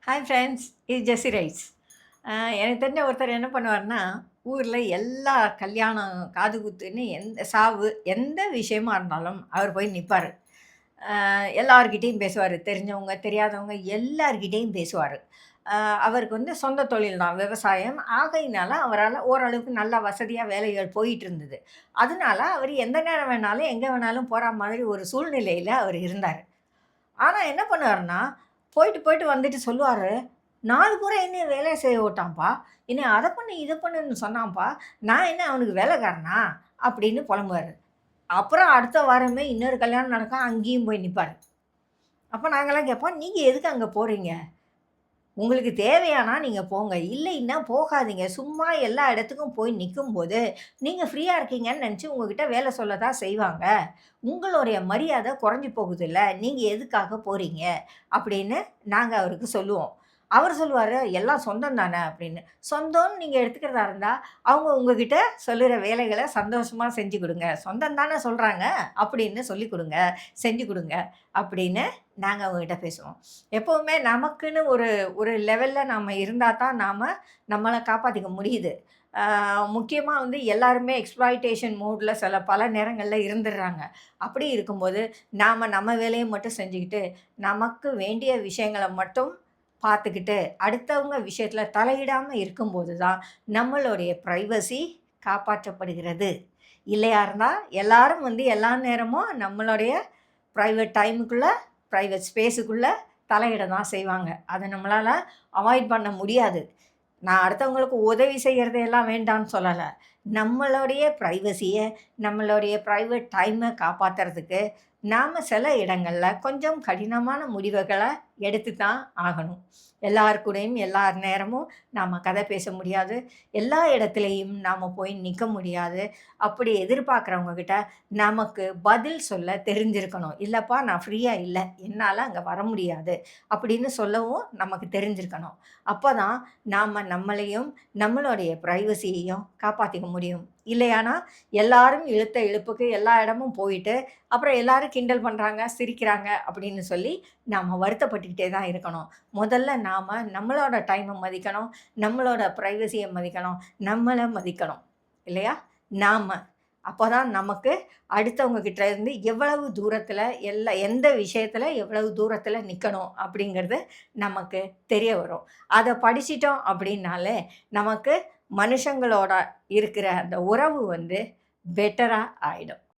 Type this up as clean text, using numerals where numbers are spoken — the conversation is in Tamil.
ஹாய் ஃப்ரெண்ட்ஸ், இது ஜெஸி ரைஸ். எனக்கு தெரிஞ்ச ஒருத்தர் என்ன பண்ணுவாருன்னா, ஊர்ல எல்லா கல்யாணம், காதுகுத்துன்னு சாவு எந்த விஷயமா இருந்தாலும் அவர் போய் நிப்பாரு. எல்லார்கிட்டயும் பேசுவாரு. தெரிஞ்சவங்க, தெரியாதவங்க எல்லார்கிட்டயும் பேசுவாரு. அ அவருக்கு சொந்த தொழில் தான் விவசாயம். ஆகையினால அவரால ஓரளவுக்கு நல்லா வசதியா வேலைகள் போயிட்டு இருந்தது. அதனால அவர் எந்த நேரம் வேணாலும், எங்க வேணாலும் போற மாதிரி ஒரு சூழ்நிலையில அவர் இருந்தாரு. ஆனா என்ன பண்ணுவாருன்னா, போயிட்டு, போயிட்டு வந்துட்டு சொல்லுவாரு, "நாள் பூரா என்னைய வேலை செய்ய விட்டான்ப்பா. என்னைய அத பண்ணு, இத பண்ணுன்னு சொன்னான்ப்பா. நான் என்ன அவனுக்கு வேலைக்காரனா?" அப்படின்னு புலம்புவாரு. அப்புறம் அடுத்த வாரமே இன்னொரு கல்யாணம் நடக்கும். அங்கேயும் போய் நிப்பாரு. அப்ப நாங்கலாம் கேட்போம், "நீங்க எதுக்கு அங்க போறீங்க? உங்களுக்கு தேவையானா நீங்க போங்க. இல்லைன்னா போகாதீங்க. சும்மா எல்லா இடத்துக்கும் போய் நிக்கும்போது, நீங்க ஃப்ரீயா இருக்கீங்கன்னு நெனச்சு உங்ககிட்ட வேல சொல்ல தான் செய்வாங்க. உங்களுடைய மரியாதை குறைஞ்சு போகுதுல்ல. நீங்க எதுக்காக போறீங்க?" அப்படின்னு நாங்க அவருக்கு சொல்லுவோம். அவர் சொல்லுவாரு, "எல்லாம் சொந்தம் தானே" அப்படின்னு. சொந்தம்னு நீங்க எடுத்துக்கிறதா இருந்தா, அவங்க உங்ககிட்ட சொல்லுற வேலைகள சந்தோஷமா செஞ்சு குடுங்க. சொந்தம் தானே சொல்றாங்க, அப்படின்னு சொல்லிக் குடுங்க, செஞ்சு குடுங்க அப்படின்னு நாங்க அவங்ககிட்ட பேசுவோம். எப்பவுமே நமக்குன்னு ஒரு ஒரு லெவல்ல நாம இருந்தா தான் நம்மள காப்பாத்திக்க முடியுது. ஆ முக்கியமா எல்லாருமே எக்ஸ்ப்ளாய்டேஷன் மோட்ல பல நேரங்கள்ல இருந்துர்றாங்க. அப்படி இருக்கும்போது, நாம நம்ம வேலைய மட்டும் செஞ்சுக்கிட்டு, நமக்கு வேண்டிய விஷயங்கள மட்டும் பார்த்துக்கிட்டு, அடுத்தவங்க விஷயத்துல தலையிடாம இருக்கும்போது தான், நம்மளுடைய பிரைவசி காப்பாற்றப்படுகிறது. இல்லையா இருந்தா, எல்லாரும் எல்லா நேரமும் நம்மளுடைய பிரைவேட் டைமுக்குள்ள, பிரைவேட் ஸ்பேஸுக்குள்ள தலையிட தான் செய்வாங்க. அத நம்மளால அவாய்ட் பண்ண முடியாது. நான் அடுத்தவங்களுக்கு உதவி செய்யறதையெல்லாம் வேண்டான்னு சொல்லல. நம்மளுடைய பிரைவசிய, நம்மளுடைய பிரைவேட் டைம காப்பாத்துறதுக்கு, நாம சில இடங்கள்ல கொஞ்சம் கடினமான முடிவுகள எடுத்து தான் ஆகணும். எல்லார் கூடயும் எல்லார் நேரமும் நாம கதை பேச முடியாது. எல்லா இடத்துலயும் நாம போய் நிக்க முடியாது. அப்படி எதிர்பார்க்கிறவங்க கிட்ட நமக்கு பதில் சொல்ல தெரிஞ்சிருக்கணும். "இல்லப்பா நான் ஃப்ரீயா இல்ல. என்னால அங்க வர முடியாது." அப்படின்னு சொல்லவும் நமக்கு தெரிஞ்சிருக்கணும். அப்பதான் நாம நம்மளையும், நம்மளுடைய பிரைவசியையும் காப்பாத்திக்க முடியும். இல்லையானா, எல்லாரும் இழுத்த இழுப்புக்கு எல்லா இடமும் போயிட்டு, அப்புறம் எல்லாரும் கிண்டல் பண்றாங்க, சிரிக்கிறாங்க அப்படின்னு சொல்லி நாம வருத்தப்பட்டுக்கிட்டே தான் இருக்கணும். முதல்ல நாம நம்மளோட டைம மதிக்கணும், நம்மளோட பிரைவசிய மதிக்கணும், நம்மள மதிக்கணும். இல்லையா? நாம. அப்பதான் நமக்கு அடுத்தவங்க கிட்ட இருந்து எவ்வளவு தூரத்தில, எந்த விஷயத்தில எவ்வளவு தூரத்தில நிக்கணும் அப்படிங்கிறது நமக்கு தெரிய வரும். அத படிச்சிட்டோம் அப்படின்னாலே, நமக்கு மனுஷங்களோட இருக்கிற அந்த உறவு பெட்டரா ஆயிடும்.